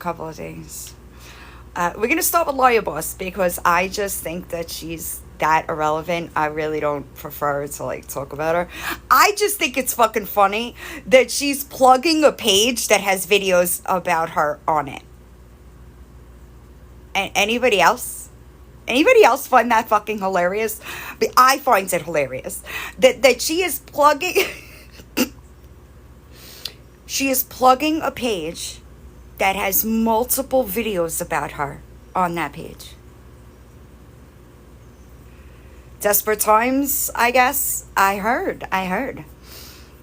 couple of days. We're going to start with Lawyer Boss because I just think that she's that irrelevant. I really don't prefer to like talk about her. I just think it's fucking funny that she's plugging a page that has videos about her on it. And anybody else? Anybody else find that fucking hilarious? But I find it hilarious that she is plugging she is plugging a page that has multiple videos about her on that page. Desperate times, I guess. I heard.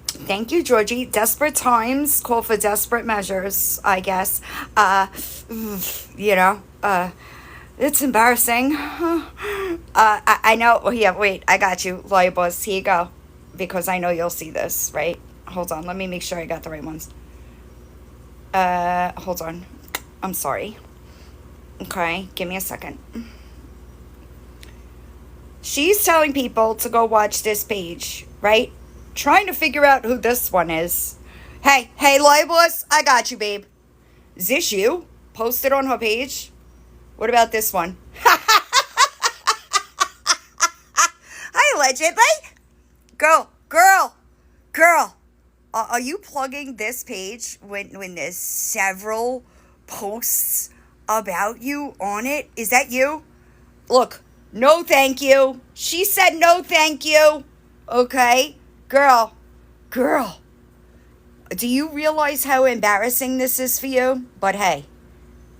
Thank you, Georgie. Desperate times call for desperate measures, I guess. It's embarrassing. I know. Oh, yeah, wait. I got you, Lawyer Boss. Here you go. Because I know you'll see this, right? Hold on. Let me make sure I got the right ones. Hold on. I'm sorry. Okay, give me a second. She's telling people to go watch this page, right? Trying to figure out who this one is. Hey, Lawyer Boss, I got you, babe. Is this you? Posted on her page? What about this one? Hi, allegedly. Girl. Are you plugging this page when there's several posts about you on it? Is that you? Look, no thank you. She said no thank you. Okay? Girl. Do you realize how embarrassing this is for you? But hey,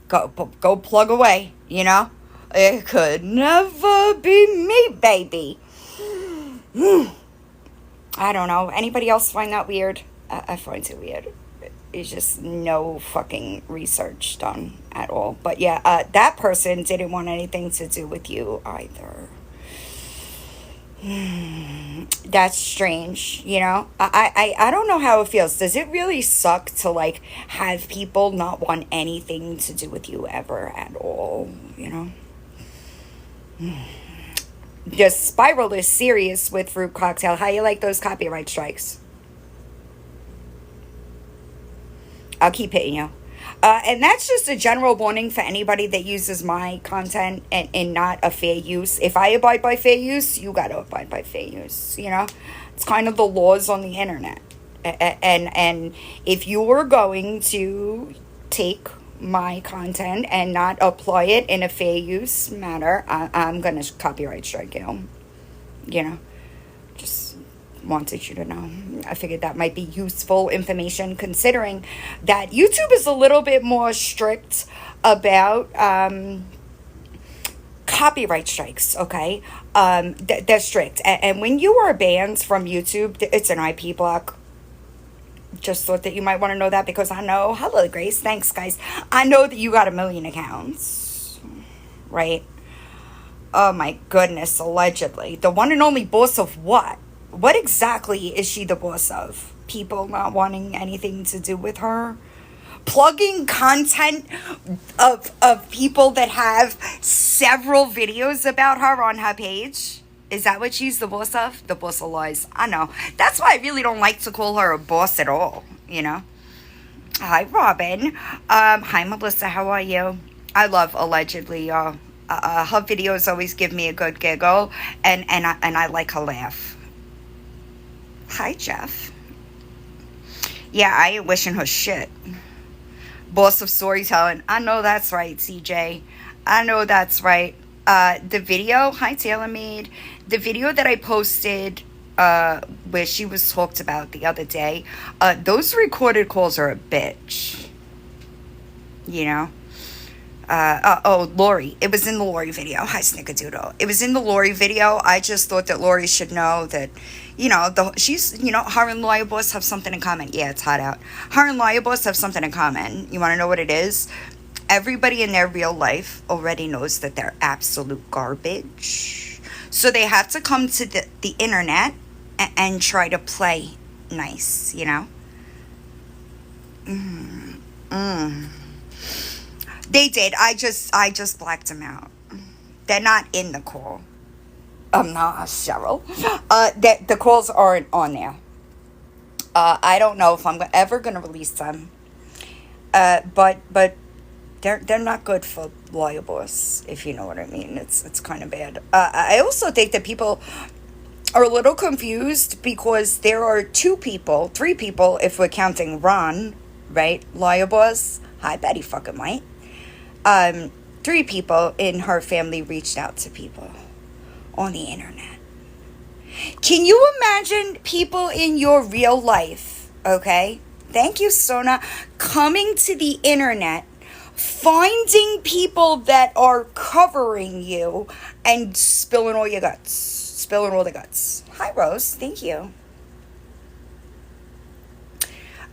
go plug away, you know? It could never be me, baby. I don't know. Anybody else find that weird? I find it weird. It's just no fucking research done at all. But yeah, that person didn't want anything to do with you either. That's strange, you know? I don't know how it feels. Does it really suck to, like, have people not want anything to do with you ever at all, you know? The Spiral is serious with Fruit Cocktail. How you like those copyright strikes? I'll keep hitting you. And that's just a general warning for anybody that uses my content and not a fair use. If I abide by fair use, you gotta abide by fair use, you know? It's kind of the laws on the internet. And if you're going to take my content and not apply it in a fair use manner, I'm gonna copyright strike you. You know? Just wanted you to know. I figured that might be useful information considering that YouTube is a little bit more strict about copyright strikes, okay? They're strict. And when you are banned from YouTube, it's an IP block. Just thought that you might want to know that because I know, hello Grace, thanks guys. I know that you got 1 million accounts, right? Oh my goodness, allegedly. The one and only boss of what? What exactly is she the boss of? People not wanting anything to do with her? Plugging content of people that have several videos about her on her page? Is that what she's the boss of? The boss of lies. I know. That's why I really don't like to call her a boss at all, you know? Hi, Robin. Hi, Melissa. How are you? I love allegedly, y'all. Her videos always give me a good giggle, and I like her laugh. Hi, Jeff. Yeah, I ain't wishing her shit. Boss of storytelling. I know that's right, CJ. I know that's right. The video, hi, Taylor Made. The video that I posted where she was talked about the other day, those recorded calls are a bitch. You know? Lori. It was in the Lori video. Hi, Snickerdoodle. It was in the Lori video. I just thought that Lori should know that, you know, her and Lawyer Boss have something in common. Yeah, it's hot out. Her and Lawyer Boss have something in common. You want to know what it is? Everybody in their real life already knows that they're absolute garbage. So they have to come to the internet and try to play nice, you know? They did. I just blacked them out. They're not in the call. Not Cheryl. The calls aren't on there. I don't know if I'm ever going to release them. But they're not good for lawyers, if you know what I mean. It's kind of bad. I also think that people are a little confused because there are three people, if we're counting Ron, right? Lawyer boss. Hi, Betty fucking White. Three people in her family reached out to people on the internet. Can you imagine people in your real life, okay? Thank you, Sona. Coming to the internet, finding people that are covering you and spilling all your guts. Spilling all the guts. Hi, Rose. Thank you.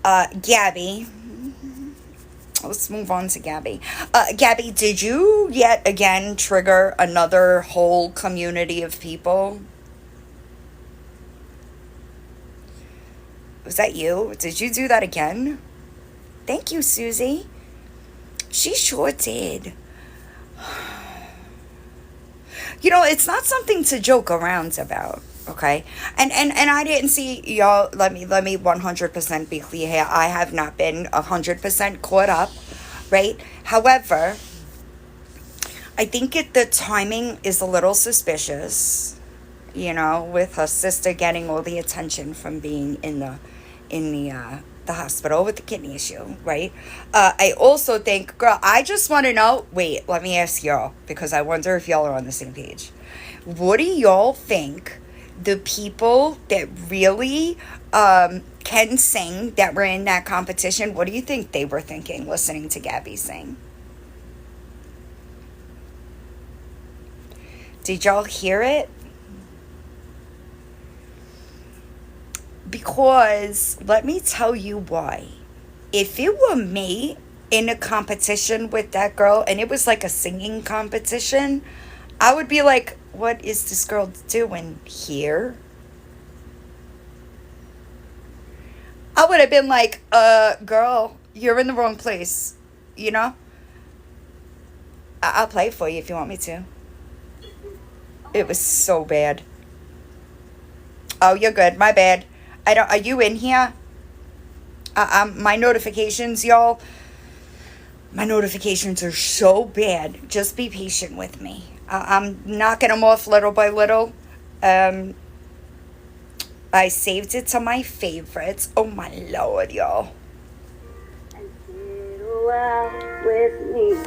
Gabby. Let's move on to Gabby. Gabby, did you yet again trigger another whole community of people? Was that you? Did you do that again? Thank you, Susie. She sure did. You know, it's not something to joke around about, okay? And I didn't see y'all. Let me 100% be clear here. I have not been 100% caught up, right? However, I think the timing is a little suspicious, you know, with her sister getting all the attention from being in the hospital with the kidney issue, right? I also think, girl, I just want to know, wait, let me ask y'all, because I wonder if y'all are on the same page. What do y'all think the people that really can sing that were in that competition, what do you think they were thinking listening to Gabby sing? Did y'all hear it? Because let me tell you why. If it were me in a competition with that girl and it was like a singing competition, I would be like, what is this girl doing here? I would have been like, girl, you're in the wrong place. You know? I'll play for you if you want me to. It was so bad. Oh, you're good. My bad. Are you in here? My notifications, y'all. My notifications are so bad. Just be patient with me. I'm knocking them off little by little. I saved it to my favorites. Oh my Lord, y'all. And sit out with me.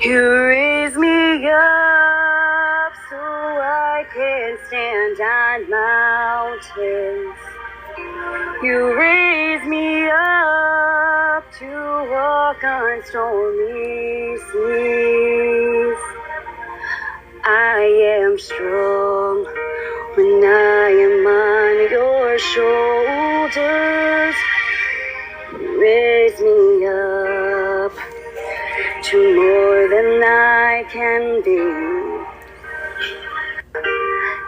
You raise me up so I can stand on mountains. You raise me up to walk on stormy seas. I am strong when I am on your shoulders. You raise me up to more than I can be.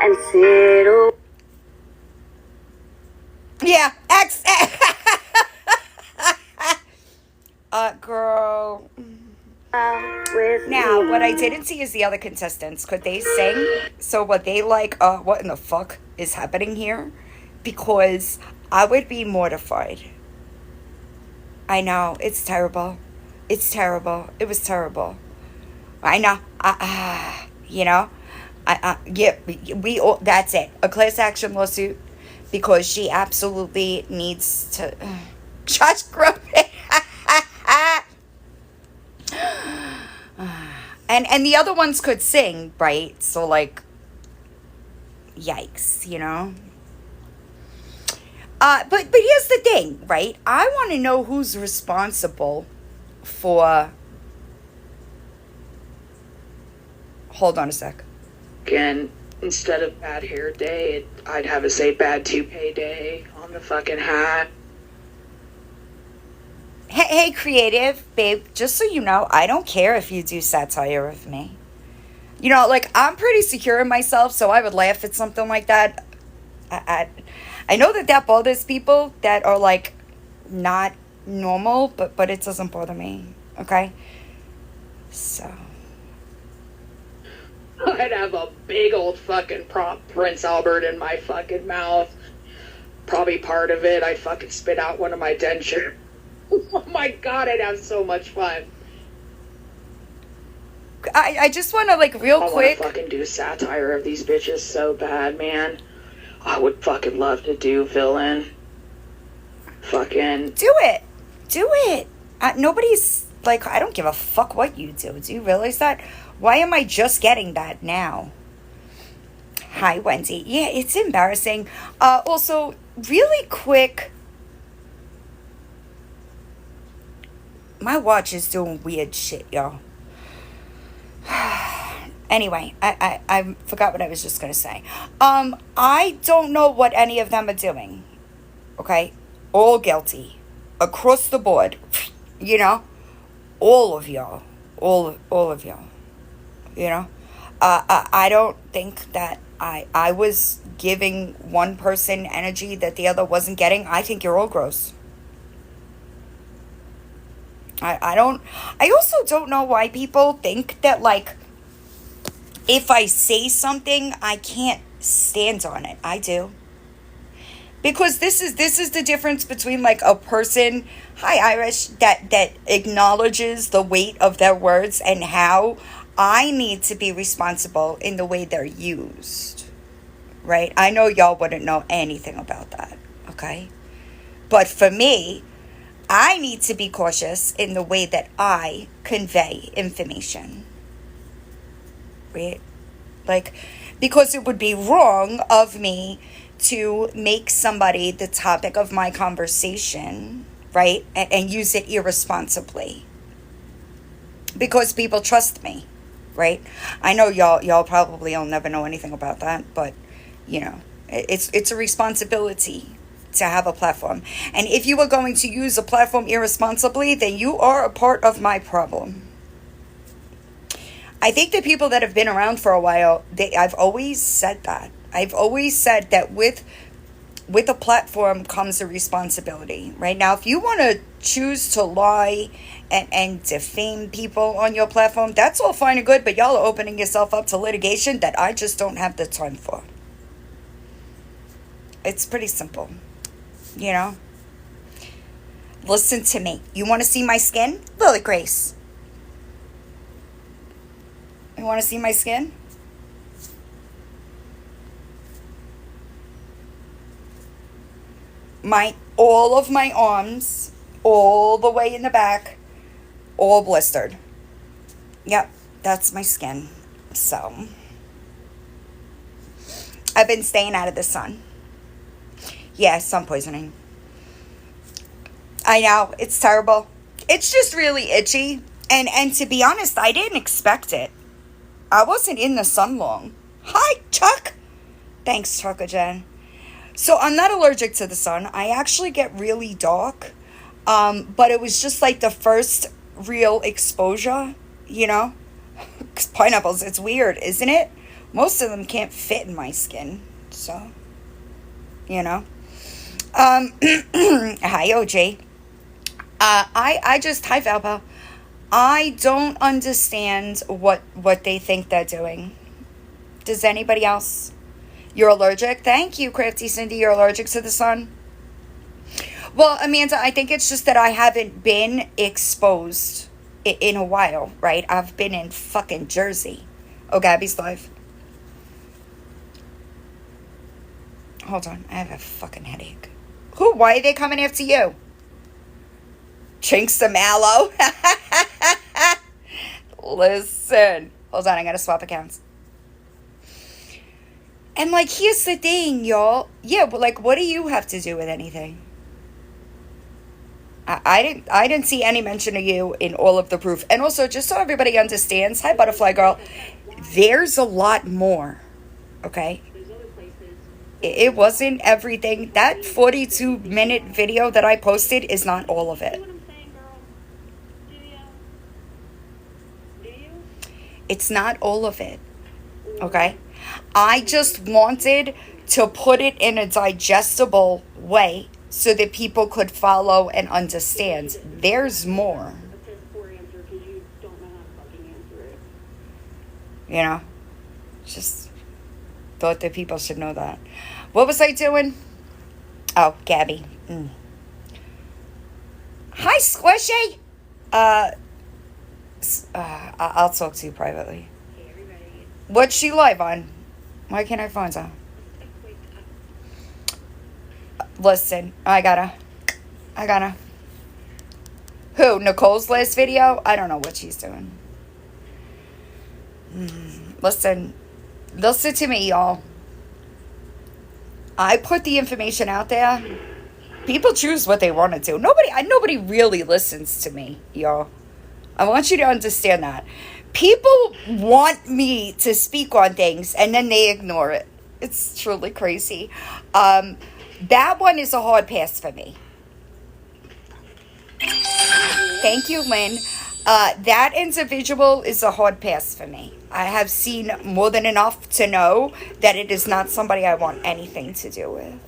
And sit over. Yeah, girl. Now, what I didn't see is the other contestants. Could they sing? So what they like, what in the fuck is happening here? Because I would be mortified. I know, it's terrible. It's terrible. It was terrible. I know. You know? Yeah, we all, that's it. A class action lawsuit because she absolutely needs to. Josh Groban. And the other ones could sing, right? So, like, yikes, you know? But here's the thing, right? I want to know who's responsible for. Hold on a sec. Again, instead of bad hair day, I'd have it say bad toupee day on the fucking hat. Hey, creative, babe, just so you know, I don't care if you do satire of me. You know, like, I'm pretty secure in myself, so I would laugh at something like that. I know that bothers people that are, like, not normal, but it doesn't bother me, okay? So. I'd have a big old fucking Prince Albert in my fucking mouth. Probably part of it, I'd fucking spit out one of my dentures. Oh my god, I'd have so much fun. I just want to, like, real I want to quick. fucking do satire of these bitches so bad, man. I would fucking love to do villain. Fucking. Do it. Do it. Nobody's, like, I don't give a fuck what you do. Do you realize that? Why am I just getting that now? Hi, Wendy. Yeah, it's embarrassing. Also, really quick. My watch is doing weird shit, y'all. Anyway, I forgot what I was just going to say. I don't know what any of them are doing. Okay? All guilty. Across the board. You know? All of y'all. All of y'all. You know? I don't think that I was giving one person energy that the other wasn't getting. I think you're all gross. I also don't know why people think that, like, if I say something, I can't stand on it. I do. Because this is the difference between, like, a person, hi Irish, that acknowledges the weight of their words, and how I need to be responsible in the way they're used. Right? I know y'all wouldn't know anything about that. Okay? But for me, I need to be cautious in the way that I convey information. Right? Like, because it would be wrong of me to make somebody the topic of my conversation, right? And use it irresponsibly. Because people trust me, right? I know y'all probably will never know anything about that, but, you know, it's a responsibility to have a platform. And if you are going to use a platform irresponsibly, then you are a part of my problem. I think the people that have been around for a while, I've always said that. I've always said that with a platform comes a responsibility. Right now, if you want to choose to lie and defame people on your platform, that's all fine and good, but y'all are opening yourself up to litigation that I just don't have the time for. It's pretty simple. You know? Listen to me. You want to see my skin? Lily Grace. You want to see my skin? All of my arms, all the way in the back, all blistered. Yep, that's my skin. So, I've been staying out of the sun. Yeah, sun poisoning. I know, it's terrible. It's just really itchy. And to be honest, I didn't expect it. I wasn't in the sun long. Hi, Chuck. Thanks, Chuckajen. So I'm not allergic to the sun. I actually get really dark. But it was just like the first real exposure, you know? 'Cause pineapples, it's weird, isn't it? Most of them can't fit in my skin. So, you know? Hi, OJ. Hi, Valpo. I don't understand what they think they're doing. Does anybody else? You're allergic? Thank you, Crafty Cindy. You're allergic to the sun? Well, Amanda, I think it's just that I haven't been exposed in a while, right? I've been in fucking Jersey. Oh, Gabby's live. Hold on. I have a fucking headache. Why are they coming after you? Chinks the mallow. Listen. Hold on, I gotta swap accounts. And, like, here's the thing, y'all. Yeah, but, like, what do you have to do with anything? I didn't see any mention of you in all of the proof. And also, just so everybody understands, hi, Butterfly Girl, there's a lot more, okay? It wasn't everything. That 42-minute video that I posted is not all of it. It's not all of it, okay? I just wanted to put it in a digestible way so that people could follow and understand. There's more. You know? Just thought that people should know that. What was I doing? Oh, Gabby. Hi, Squishy. Uh, I'll talk to you privately. Hey everybody. What's she live on? Why can't I find her? Wake Listen, I gotta. Who? Nicole's last video? I don't know what she's doing. Listen to me, y'all. I put the information out there. People choose what they want to do. Nobody really listens to me, y'all. I want you to understand that. People want me to speak on things and then they ignore it. It's truly crazy. That one is a hard pass for me. Thank you, Lynn. That individual is a hard pass for me. I have seen more than enough to know that it is not somebody I want anything to do with.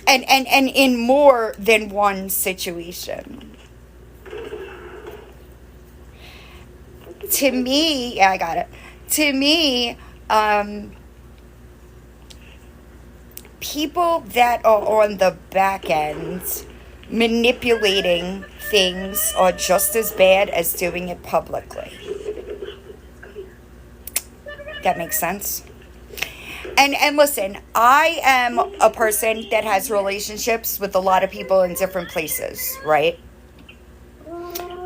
And in more than one situation. To me, yeah, I got it. To me, people that are on the back end manipulating things are just as bad as doing it publicly. That makes sense? And listen, I am a person that has relationships with a lot of people in different places, right?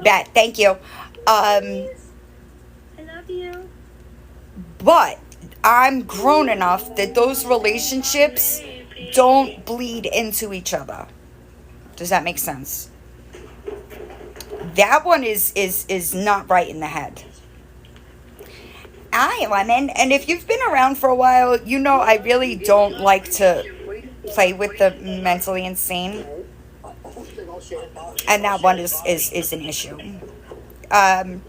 Thank you. I love you. But I'm grown enough that those relationships don't bleed into each other. Does that make sense? That one is not right in the head. Hi, Lemon. And if you've been around for a while, you know I really don't like to play with the mentally insane. And that one is an issue. I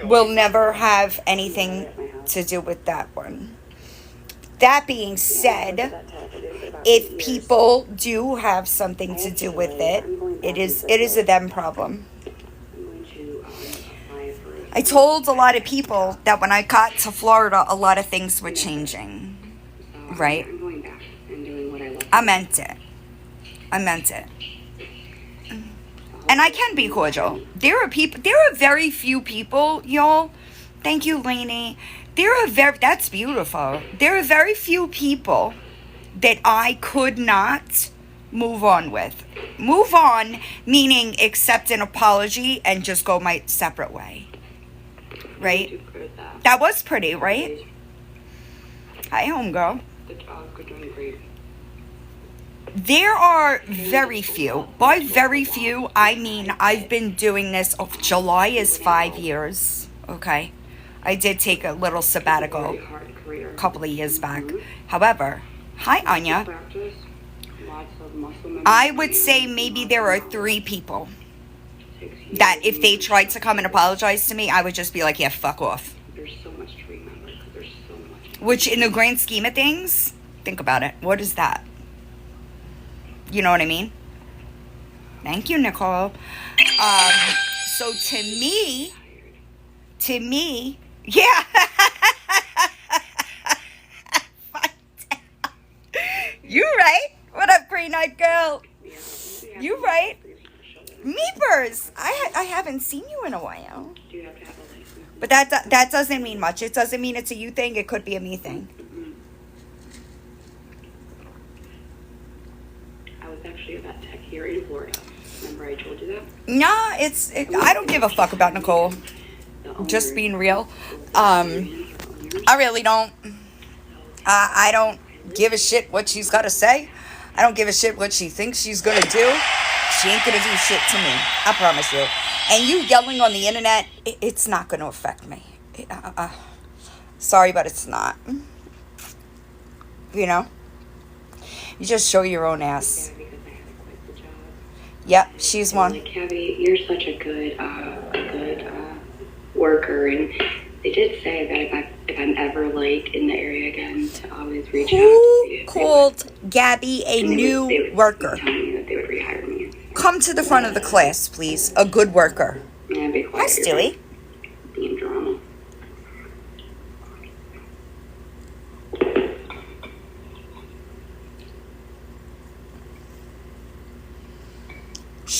will never have anything to do with that one. That being said, if people do have something to do with it, it is a them problem. I told a lot of people that when I got to Florida, a lot of things were changing, right? I meant it. And I can be cordial. There are very few people, y'all. Thank you, Lainey. That's beautiful. There are very few people that I could not move on with. Move on, meaning accept an apology and just go my separate way. Right? That was pretty, right? Hi, homegirl. The dog are doing great. There are very few. By very few, I mean I've been doing this. July is 5 years. Okay. I did take a little sabbatical a couple of years back. However, hi, Anya. I would say maybe there are 3 people that if they tried to come and apologize to me, I would just be like, yeah, fuck off. There's so much to remember because there's so much. Which in the grand scheme of things, think about it. What is that? You know what I mean? Thank you, Nicole. So to me, yeah. You right. What up, Green Eyed Girl? You right. Meepers, I haven't seen you in a while. Do you have to have a license? But that doesn't mean much. It doesn't mean it's a you thing. It could be a me thing. I was actually at that tech here in Florida. Remember I told you that? Nah, I don't give a fuck about Nicole. Just being real. I really don't. I don't give a shit what she's got to say. I don't give a shit what she thinks she's going to do. She ain't going to do shit to me. I promise you. And you yelling on the internet, it's not going to affect me. Sorry, but it's not. You know? You just show your own ass. Yeah, because I had to quit the job. Yep, she's one. Like, Cabby, you're such a good worker, and they did say that if I'm ever like in the area again, to always reach out. Who called Gabby a new worker? Tell me that they would rehire me. Come to the front of the class, please. A good worker. Yeah, be Hi, quiet. Stewie. Being drama.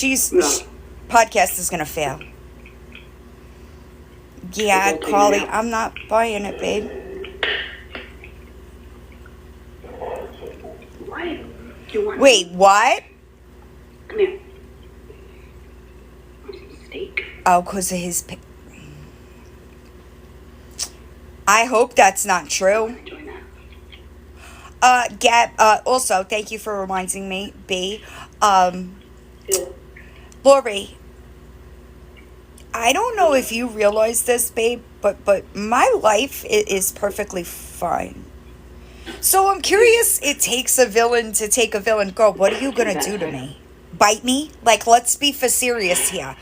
podcast is gonna fail. Yeah, Carly, I'm not buying it, babe. What? You want Wait, what? Come here. Want some steak? Oh, because of his. I hope that's not true. Join that. Gab. Also, thank you for reminding me, B. Good. Lori, I don't know if you realize this, babe, but my life is perfectly fine. So I'm curious. It takes a villain to take a villain. Girl, what are you gonna do to me? Bite me? Like, let's be for serious here.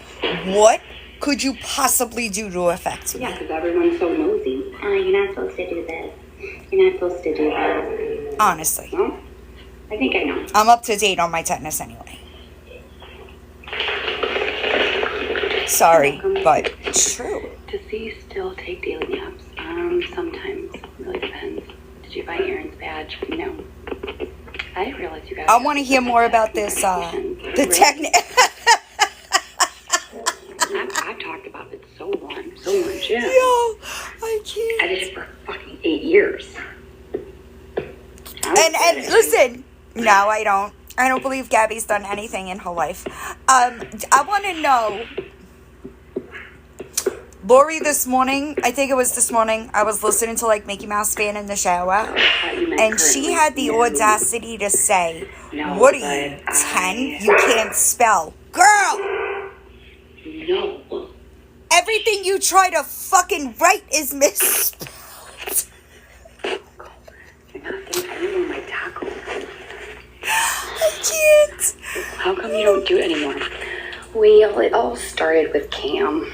What could you possibly do to affect me? Yeah, because everyone's so nosy. You're not supposed to do this. You're not supposed to do that. Honestly, Well, I think I know. I'm up to date on my tetanus anyway. Sorry, but it's true. Does he still take daily naps? Sometimes. It really depends. Did you buy Aaron's badge? No. I didn't realize you guys. I want to hear more about this. The technique. I've talked about it so much, yeah. Yo, I I can't. did it for fucking 8 years. And listen, no, I don't. I don't believe Gabby's done anything in her life. I want to know. Lori, this morning, I think it was this morning, I was listening to like Mickey Mouse Band in the shower, and she had the audacity to say, "What are you, 10? You can't spell." Girl, No. everything you try to fucking write is misspelled. You're not getting anyone my tacos. I can't. How come you don't do it anymore? Well, it all started with Cam.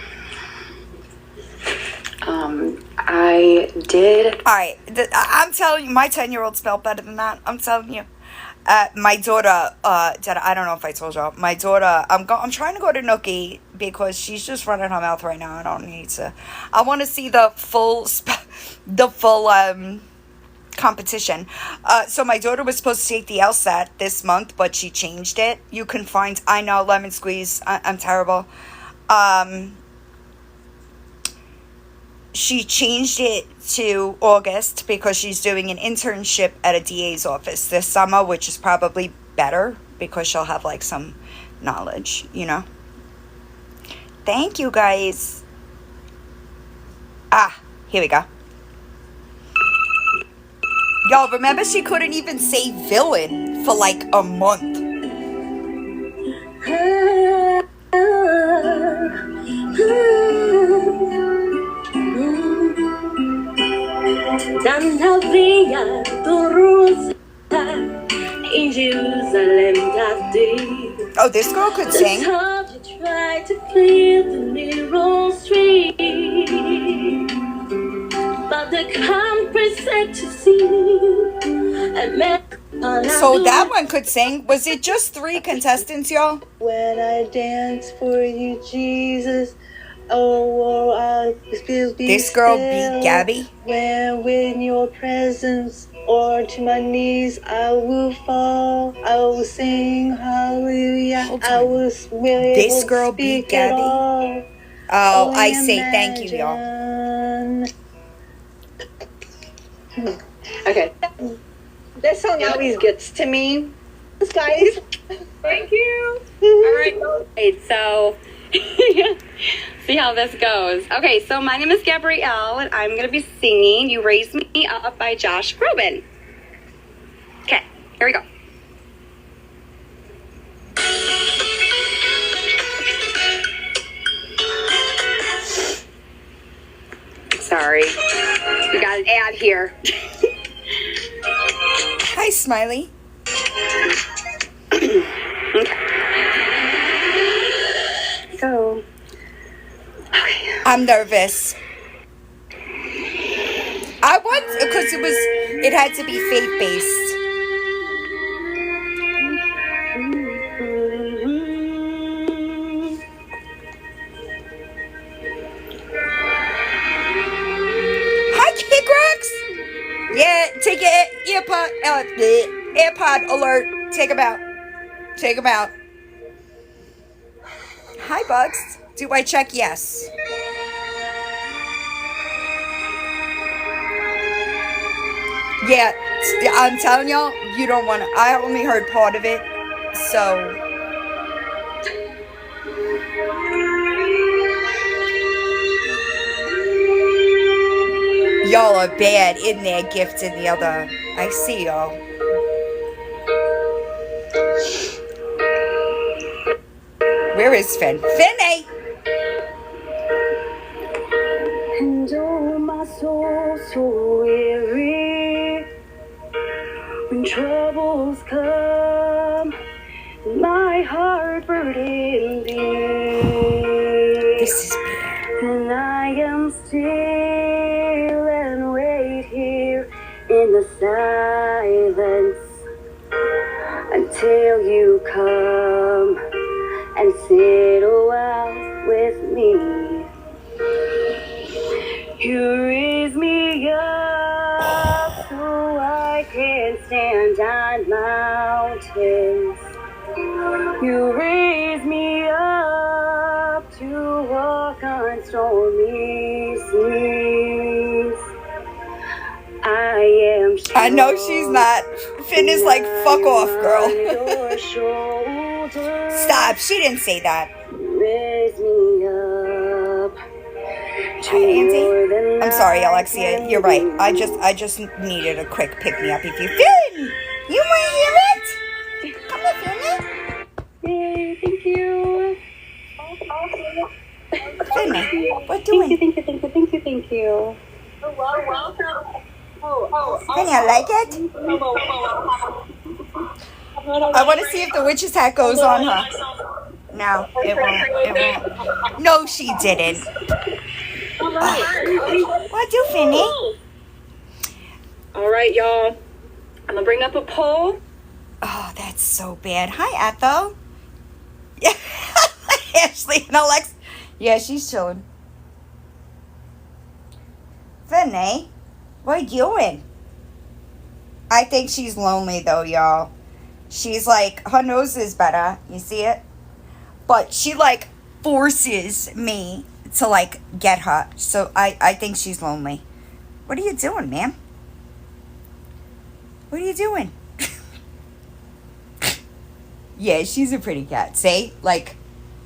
I did. All right, I'm telling you, my 10-year-old spelled better than that. I'm telling you. My daughter, I don't know if I told y'all. My daughter, I'm trying to go to Nookie because she's just running her mouth right now. I don't need to. I want to see the full competition. So my daughter was supposed to take the LSAT this month, but she changed it. You can find. I know, lemon squeeze. I'm terrible. She changed it to August because she's doing an internship at a DA's office this summer, which is probably better because she'll have like some knowledge, you know. Thank you, guys. Here we go. Yo, remember she couldn't even say villain for like a month. Tanta via Rosa in Jerusalem that day. Oh, this girl could The sing. time you tried to clear the mirror street, but the conference said to see and met. So that one could sing. Was it just 3 contestants, y'all? When I dance for you, Jesus. Oh, I'll still be This girl still. beat Gabby. When your presence, or to my knees I will fall. I will sing hallelujah. Hold I on. will really This girl beat Gabby? Oh, I say thank you, y'all. Okay. That song always gets to me. Guys. Thank you. All right. So, see how this goes. Okay, so my name is Gabrielle, and I'm going to be singing You Raise Me Up by Josh Groban. Okay, here we go. Sorry. We got an ad here. Hi, Smiley. Go. I'm nervous. I want, because it had to be faith-based. Hi, Kick Rocks. Yeah, take your AirPod alert. Take them out. Take them out. Hi, Bugs. Do I check yes? Yeah, I'm telling y'all, you don't want to. I only heard part of it, so. Y'all are bad in there, Gift in the other. I see y'all. Where is Finn? Finny! And oh, my soul so weary when troubles come, my heart burdened deep. This is bad. And I am still and wait here in the silence until you come and sit a while with me. You raise me up so I can stand on mountains. You raise me up to walk on stormy seas. I am strong. I know she's not. Finn is like, fuck off, girl. Stop. She didn't say that. Raise me up. Hi, Auntie. I'm sorry, Alexia. You're right. I just needed a quick pick me up. If you Finn, you want to hear it? Come on, Finn. Yay, thank you. Finny, what doing? Thank you. Finny, I like it. I want to see if the witch's hat goes on her. No, it won't. It won't. No, she didn't. What do, Finny? All right, y'all. I'm gonna bring up a poll. Oh, that's so bad. Hi, Ethel. Yeah, Ashley and Alex. Yeah, she's chilling. Finny, what are you doing? I think she's lonely though, y'all. She's like, her nose is better. You see it? But she like forces me to like get her. So I think she's lonely. What are you doing, ma'am? What are you doing? Yeah, she's a pretty cat. See? Like,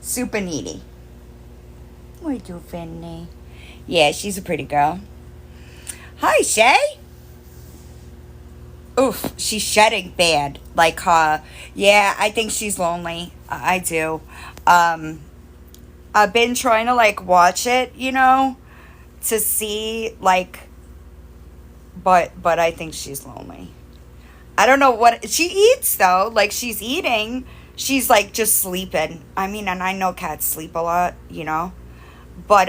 super needy. What are you, Finny? Yeah, she's a pretty girl. Hi, Shay. Oof, she's shedding bad. Like, yeah, I think she's lonely. I do. I've been trying to, like, watch it, you know, to see, like, but I think she's lonely. I don't know what she eats though. Like she's eating. She's like just sleeping. I mean, and I know cats sleep a lot, you know. But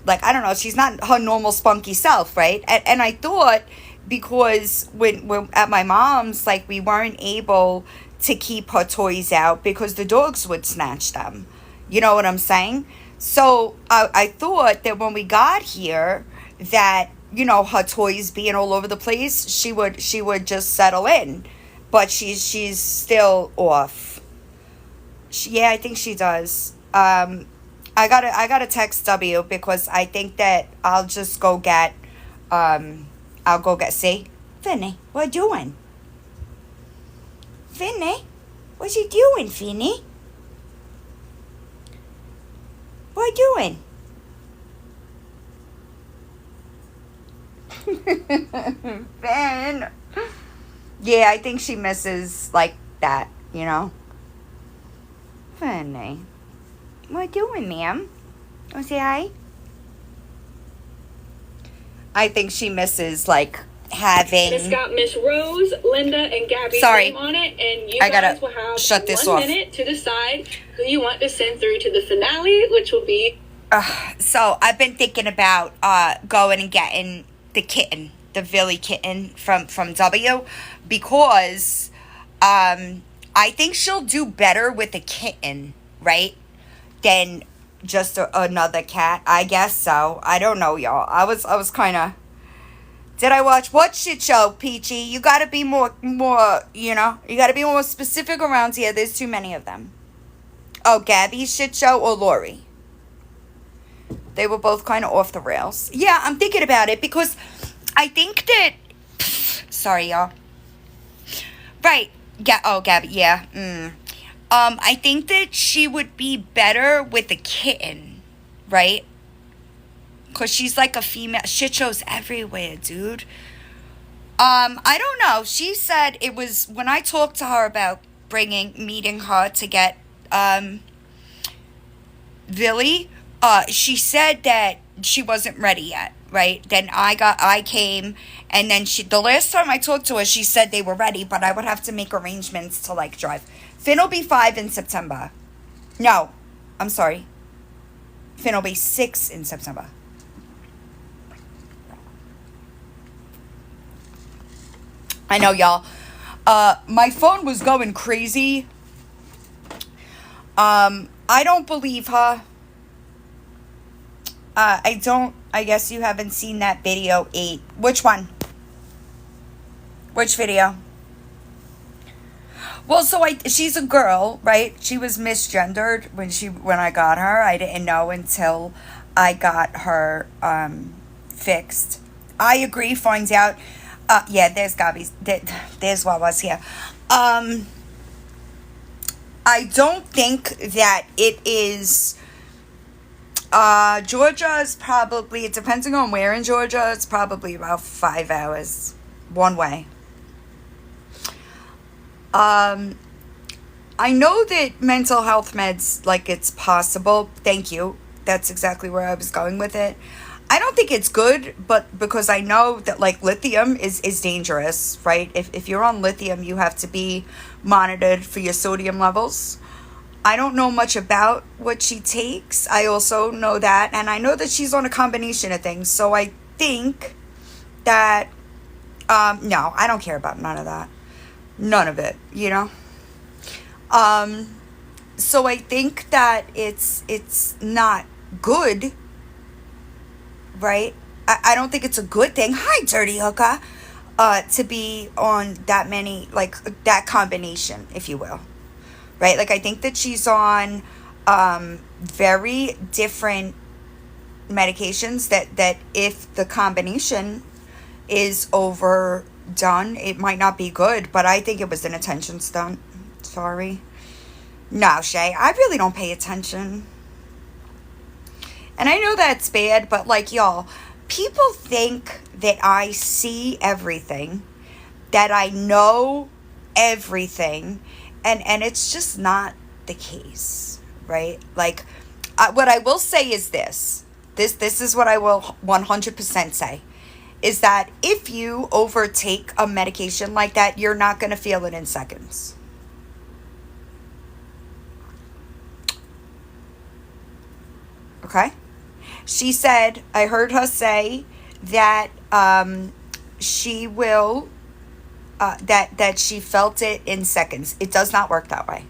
like I don't know, she's not her normal spunky self, right? And I thought because when at my mom's, like we weren't able to keep her toys out because the dogs would snatch them. You know what I'm saying? So I thought that when we got here that, you know, her toys being all over the place, she would just settle in, but she's still off. Yeah, I think she does. I gotta text W because I think that I'll just go get see Finny. What you doing? Finny, what you doing, Finny? What you doing? Finn. Yeah, I think she misses like that, you know. Finny, what you doing, ma'am? Want to say hi? I think she misses like having. It's got Miss Rose, Linda, and Gabby's Sorry. name on it, and you I gotta guys will have shut this 1 off. minute to decide who you want to send through to the finale, which will be. So I've been thinking about going and getting the kitten, the Villy kitten from W, because I think she'll do better with a kitten, right, than just another cat. I guess so. I don't know, y'all. I was kind of. Did I watch what shit show, Peachy? You gotta be more, you know, you gotta be more specific around here. There's too many of them. Oh, Gabby's shit show or Lori? They were both kind of off the rails. Yeah, I'm thinking about it because I think that... Sorry, y'all. Right. Yeah. Oh, Gabby. Yeah. I think that she would be better with a kitten, right? Because she's like a female. Shit shows everywhere, dude. I don't know. She said it was when I talked to her about meeting her to get Villy. She said that she wasn't ready yet, right? Then I came, and then the last time I talked to her, she said they were ready, but I would have to make arrangements to like drive. Finn will be 5 in September. No, I'm sorry. Finn will be 6 in September. I know, y'all. My phone was going crazy. I don't believe her. I guess you haven't seen that video 8. Which one? Which video? Well, so she's a girl, right? She was misgendered when I got her. I didn't know until I got her fixed. I agree, finds out. Yeah, there's Gabby's. There's Wawa's here. I don't think that it is... Georgia is probably, depending on where in Georgia, it's probably about 5 hours one way. I know that mental health meds, like, it's possible. Thank you. That's exactly where I was going with it. I don't think it's good, but because I know that, like, lithium is dangerous, right? If you're on lithium, you have to be monitored for your sodium levels. I don't know much about what she takes. I also know that, and I know that she's on a combination of things. So I think that, no, I don't care about none of that. None of it, you know? So I think that it's not good, right? I don't think it's a good thing. Hi, Dirty Hooker. To be on that many, like, that combination, if you will. Right? Like, I think that she's on very different medications that if the combination is overdone, it might not be good. But I think it was an attention stunt. Sorry. No, Shay, I really don't pay attention. And I know that's bad, but, like, y'all, people think that I see everything, that I know everything, and it's just not the case, right? Like, what I will say is this is what I will 100% say, is that if you overtake a medication like that, you're not going to feel it in seconds. Okay? She said, I heard her say that she will... that she felt it in seconds. It does not work that way.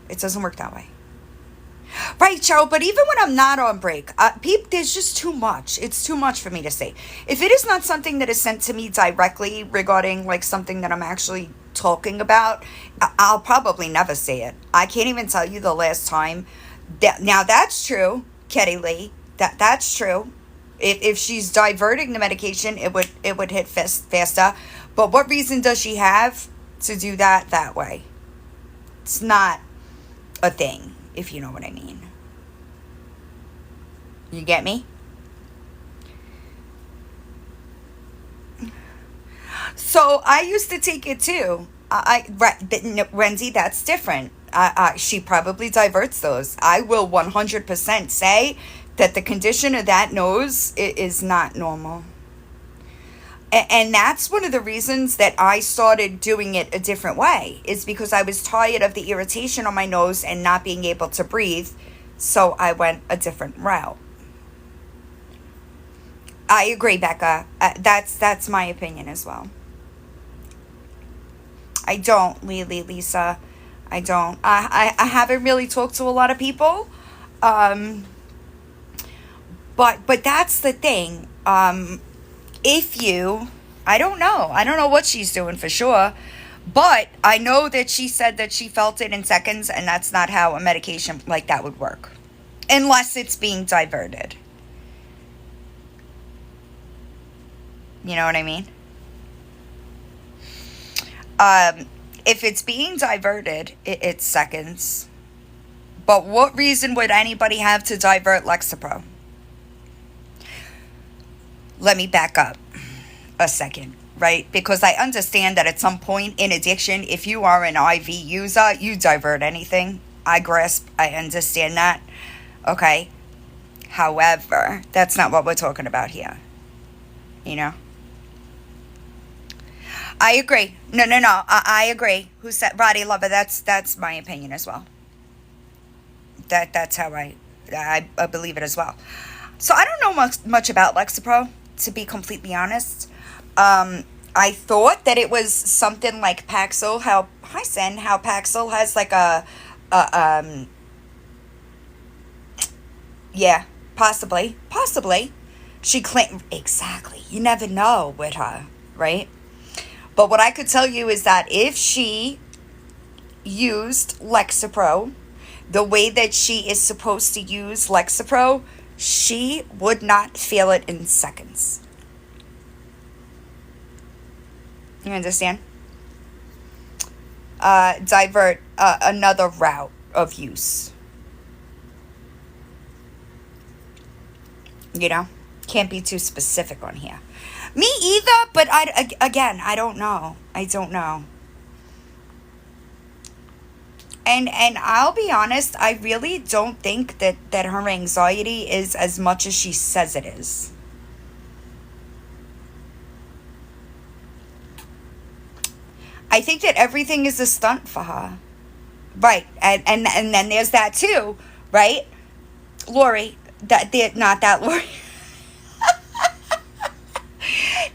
It doesn't work that way. Right, Joe, but even when I'm not on break, there's just too much. It's too much for me to say. If it is not something that is sent to me directly regarding, like, something that I'm actually talking about, I'll probably never say it. I can't even tell you the last time. Now, that's true, Ketty Lee. That's true. If she's diverting the medication, it would hit faster. But what reason does she have to do that way? It's not a thing, if you know what I mean. You get me? So I used to take it too. Renzi, that's different. She probably diverts those. I will 100% say that the condition of that nose is not normal. And that's one of the reasons that I started doing it a different way, is because I was tired of the irritation on my nose and not being able to breathe. So I went a different route. I agree, Becca. That's my opinion as well. I don't, Lisa. I don't. I haven't really talked to a lot of people. But that's the thing. If you, I don't know what she's doing for sure, But I know that she said that she felt it in seconds, and that's not how a medication like that would work. Unless it's being diverted. You know what I mean? If it's being diverted, it's seconds. But what reason would anybody have to divert Lexapro? Let me back up a second, right? Because I understand that at some point in addiction, if you are an IV user, you divert anything. I grasp, I understand that. Okay. However, that's not what we're talking about here. You know? I agree. No. I agree. Who said Roddy Lover? That's my opinion as well. That's how I believe it as well. So I don't know much about Lexapro, to be completely honest. I thought that it was something like Paxil. How Paxil has like yeah, possibly. She claimed exactly. You never know with her, right? But what I could tell you is that if she used Lexapro the way that she is supposed to use Lexapro, she would not feel it in seconds. You understand? Divert another route of use. You know? Can't be too specific on here. Me either, but I don't know. I don't know. And I'll be honest, I really don't think that her anxiety is as much as she says it is. I think that everything is a stunt for her. Right. And then there's that too, right? Lori, not that Lori.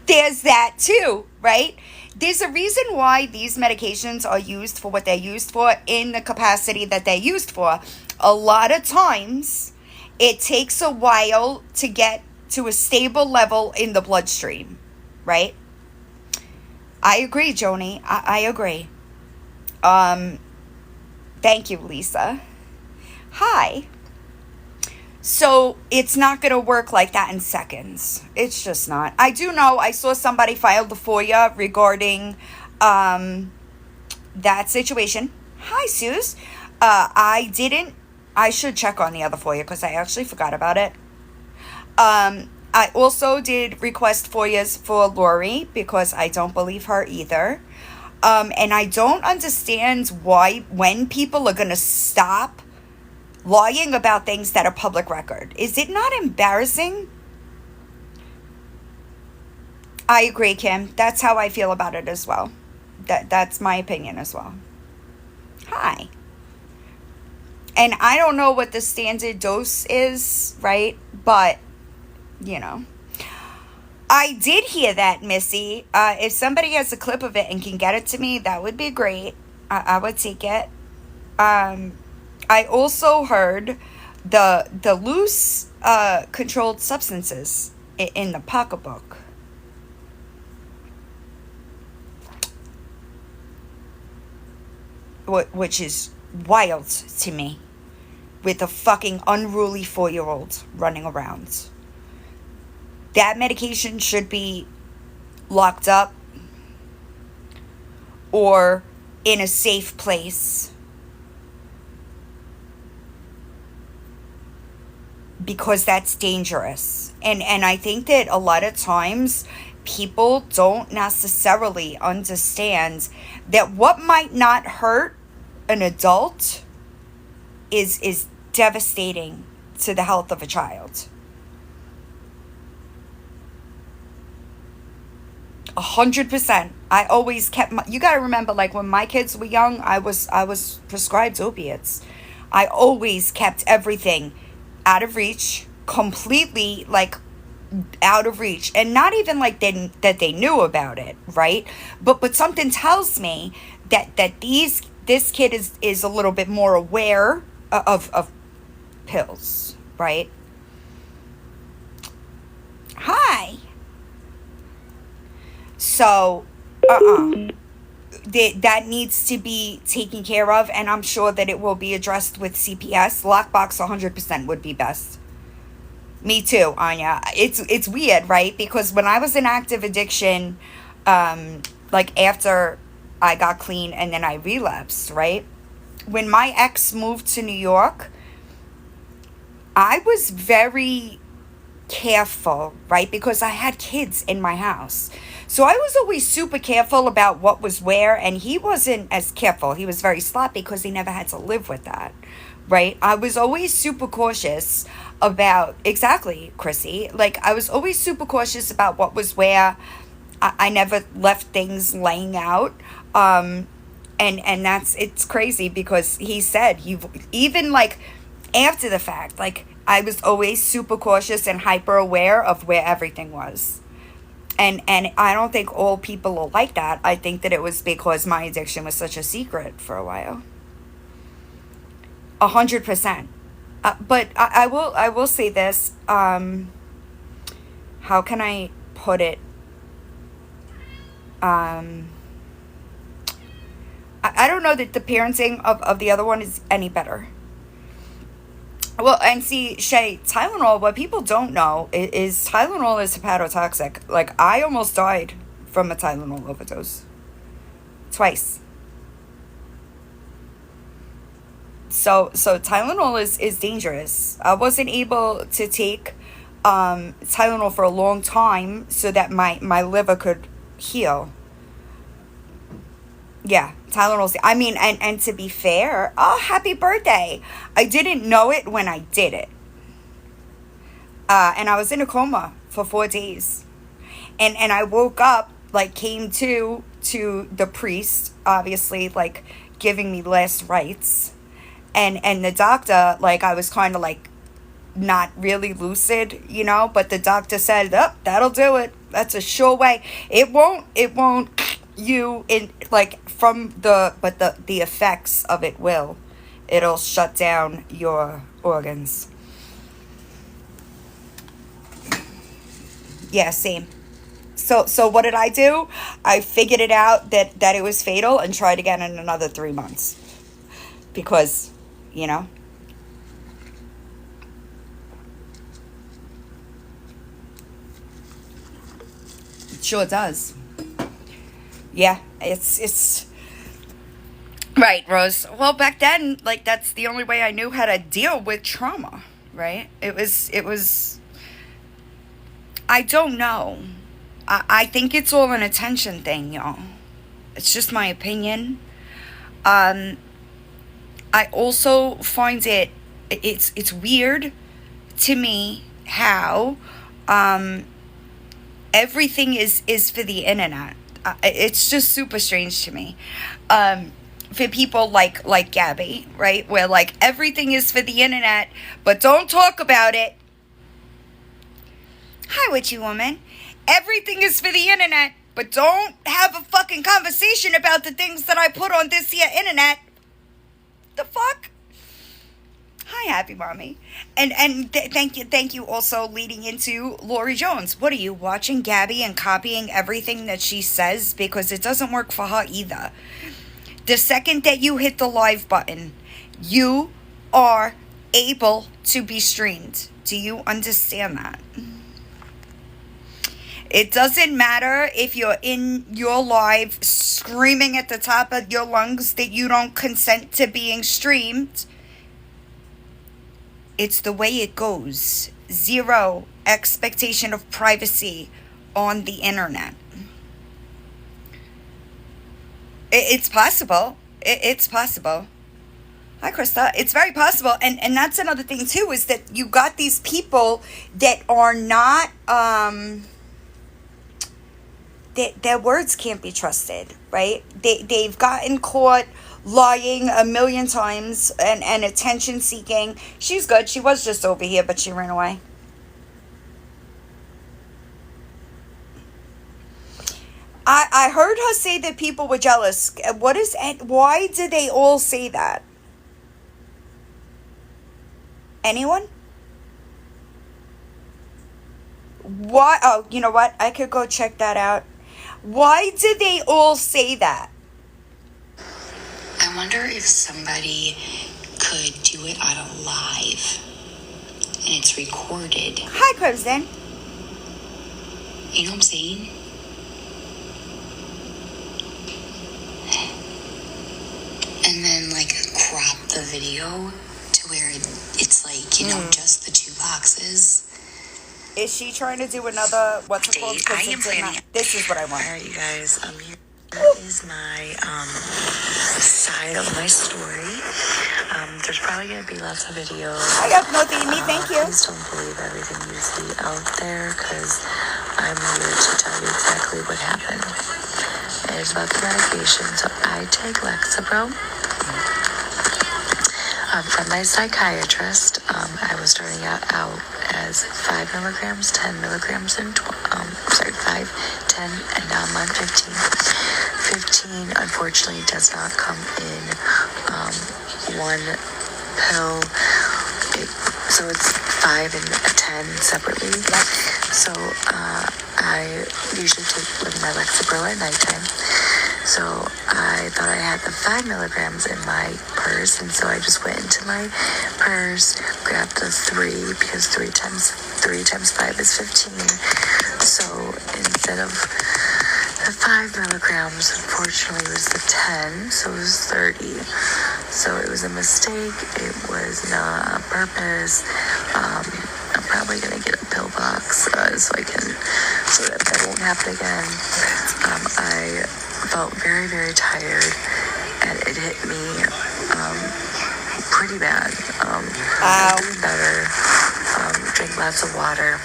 There's that too, right? There's a reason why these medications are used for what they're used for in the capacity that they're used for. A lot of times, it takes a while to get to a stable level in the bloodstream, right? I agree, Joni. I agree. Thank you, Lisa. Hi. So it's not going to work like that in seconds. It's just not. I do know I saw somebody filed the FOIA regarding that situation. Hi, Suze. I should check on the other FOIA because I actually forgot about it. I also did request FOIAs for Lori because I don't believe her either. And I don't understand when people are going to stop lying about things that are public record. Is it not embarrassing? I agree, Kim. That's how I feel about it as well. That's my opinion as well. Hi. And I don't know what the standard dose is, right? But, you know. I did hear that, Missy. If somebody has a clip of it and can get it to me, that would be great. I would take it. I also heard the loose controlled substances in the pocketbook. Which is wild to me. With a fucking unruly 4-year-old running around. That medication should be locked up or in a safe place. Because that's dangerous. And I think that a lot of times people don't necessarily understand that what might not hurt an adult is devastating to the health of a child. 100%. I always kept you got to remember, like when my kids were young, I was prescribed opiates. I always kept everything out of reach, completely like out of reach, and not even like that they knew about it, right? But something tells me that this kid is a little bit more aware of pills, right? Hi. So, that needs to be taken care of, and I'm sure that it will be addressed with CPS. Lockbox 100% would be best. Me too, Anya. It's weird, right? Because when I was in active addiction, like after I got clean and then I relapsed, right? When my ex moved to New York, I was very careful, right? Because I had kids in my house. So I was always super careful about what was where, and he wasn't as careful. He was very sloppy because he never had to live with that, right? I was always super cautious about, exactly, Chrissy. Like, I was always super cautious about what was where. I never left things laying out. And it's crazy because he said, even like after the fact, like, I was always super cautious and hyper aware of where everything was. And I don't think all people are like that. I think that it was because my addiction was such a secret for a while. 100%. But I will say this. How can I put it? I don't know that the parenting of the other one is any better. Well, and see, Shay, Tylenol, what people don't know is Tylenol is hepatotoxic. Like, I almost died from a Tylenol overdose. Twice. So Tylenol is dangerous. I wasn't able to take Tylenol for a long time so that my liver could heal. Yeah, Tylenol's, I mean, and to be fair, oh, happy birthday. I didn't know it when I did it. And I was in a coma for 4 days. And I woke up, like, came to the priest, obviously, like, giving me last rites. And the doctor, like, I was kind of, like, not really lucid, you know, but the doctor said, oh, that'll do it. That's a sure way. It won't you in, like, from the effects of it will. It'll shut down your organs. Yeah, same. So what did I do? I figured it out that it was fatal and tried again in another 3 months. Because, you know. It sure does. Yeah, it's right, Rose. Well, back then, like, that's the only way I knew how to deal with trauma, right? It was I don't know. I think it's all an attention thing, y'all. It's just my opinion. I also find it's weird to me how everything is for the internet. It's just super strange to me. For people like Gabby, right? Where, like, everything is for the internet, but don't talk about it. Hi, witchy woman. Everything is for the internet, but don't have a fucking conversation about the things that I put on this here internet. The fuck? Hi, happy mommy. And thank you also leading into Lori Jones. What are you watching Gabby and copying everything that she says? Because it doesn't work for her either. The second that you hit the live button, you are able to be streamed. Do you understand that? It doesn't matter if you're in your live screaming at the top of your lungs that you don't consent to being streamed. It's the way it goes. Zero expectation of privacy on the internet. It's possible. It's possible. Hi, Krista. It's very possible. And that's another thing, too, is that you got these people that are not... their words can't be trusted, right? They've gotten caught lying a million times and attention seeking. She's good. She was just over here, but she ran away. I heard her say that people were jealous. Why did they all say that? Anyone? Why? Oh, you know what? I could go check that out. Why did they all say that? I wonder if somebody could do it on a live and it's recorded. Hi, Crimson. You know what I'm saying? And then like crop the video to where it's like, you know, just the two boxes. Is she trying to do another, what's it called? I am planning. This is what I want. Alright, you guys, here is my side of my story. There's probably gonna be lots of videos. I got no me, thank you. Please don't believe everything you see out there, because I'm here to tell you exactly what happened. And it's about the medication. So I take Lexapro from my psychiatrist. I was starting out as 5 milligrams, 10 milligrams, and 5, 10, and now I'm on 15. 15, unfortunately, does not come in one pill. So it's 5 and 10 separately. So I usually take my Lexapro at nighttime. So I thought I had the 5 milligrams in my purse, and so I just went into my purse, grabbed the 3, because 3 times 5 is 15. So instead of the 5 milligrams, unfortunately, it was the 10, so it was 30. So it was a mistake. It was not on purpose. I'm probably gonna get a pill box so that won't happen again. I felt very, very tired, and it hit me pretty bad. I'm doing better. Drink lots of water.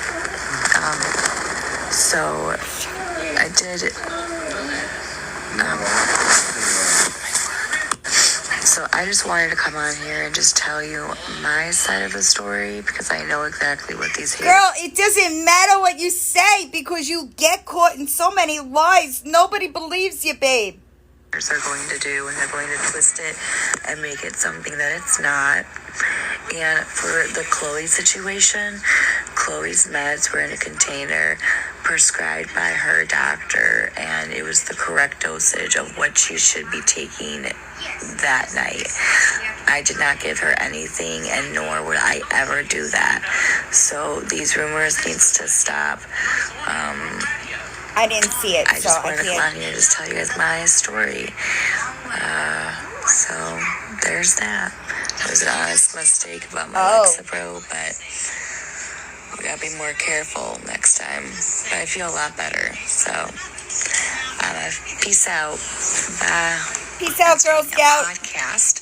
So I did. So I just wanted to come on here and just tell you my side of the story, because I know exactly what these haters. Girl, it doesn't matter what you say because you get caught in so many lies. Nobody believes you, babe. Are going to do, and they're going to twist it and make it something that it's not. And for the Chloe situation, Chloe's meds were in a container prescribed by her doctor, and it was the correct dosage of what she should be taking that night. I did not give her anything, and nor would I ever do that. So these rumors needs to stop. I didn't see it, I so just I wanted to come can't. on here and just tell you guys my story. So there's that. It was an honest mistake about my Lexapro, but we gotta be more careful next time. But I feel a lot better. So peace out. Bye. Peace out, Girl Scout. Podcast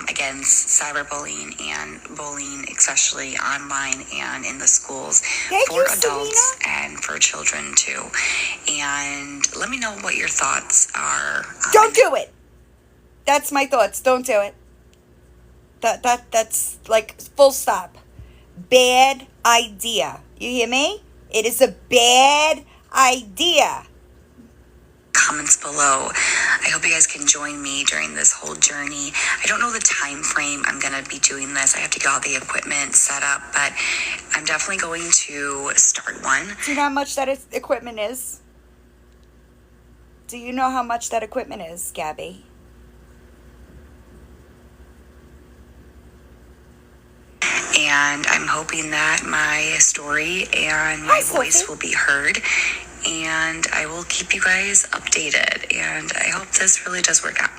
against cyberbullying and bullying, especially online and in the schools, Thank for you, adults and for children too. And let me know what your thoughts are. Don't do it. That's my thoughts. Don't do it. That's like full stop. Bad idea. You hear me? It is a bad idea. Comments below. I hope you guys can join me during this whole journey. I don't know the time frame I'm going to be doing this. I have to get all the equipment set up, but I'm definitely going to start one. Do you know how much that equipment is? Do you know how much that equipment is, Gabby? And I'm hoping that my story and my voice will be heard. And I will keep you guys updated. And I hope this really does work out.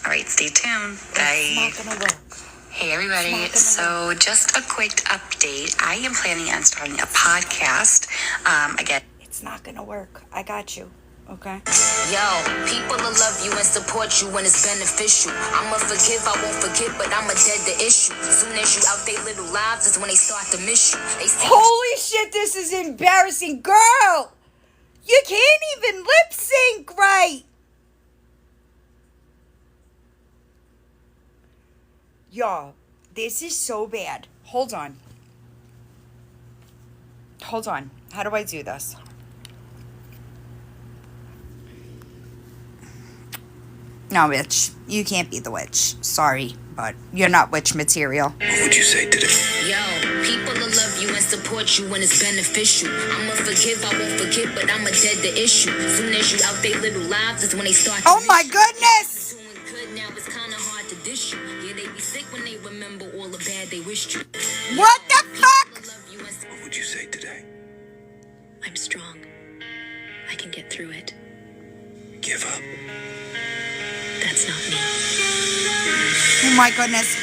All right, stay tuned. Bye. It's not gonna work. Hey, everybody. So just a quick update. I am planning on starting a podcast. Again. It's not gonna work. I got you. Okay. Yo, people will love you and support you when it's beneficial. I'ma forgive, I won't forget, but I'ma dead the issue. Soon as you out they little lives is when they start to miss you. They see Holy shit, this is embarrassing. Girl! You can't even lip sync right. Y'all, this is so bad. Hold on. Hold on. How do I do this? No, witch. You can't be the witch. Sorry, but you're not witch material. What would you say to them? Yo, people will love you and support you when it's beneficial. I'ma forgive, I won't forget, but I'ma dead the issue. Soon as you out they little lives is when they start to Oh my miss you. goodness! Doing good now, it's kinda What the fuck? What would you say today? I'm strong. I can get through it. Give up. That's not me. Oh my goodness.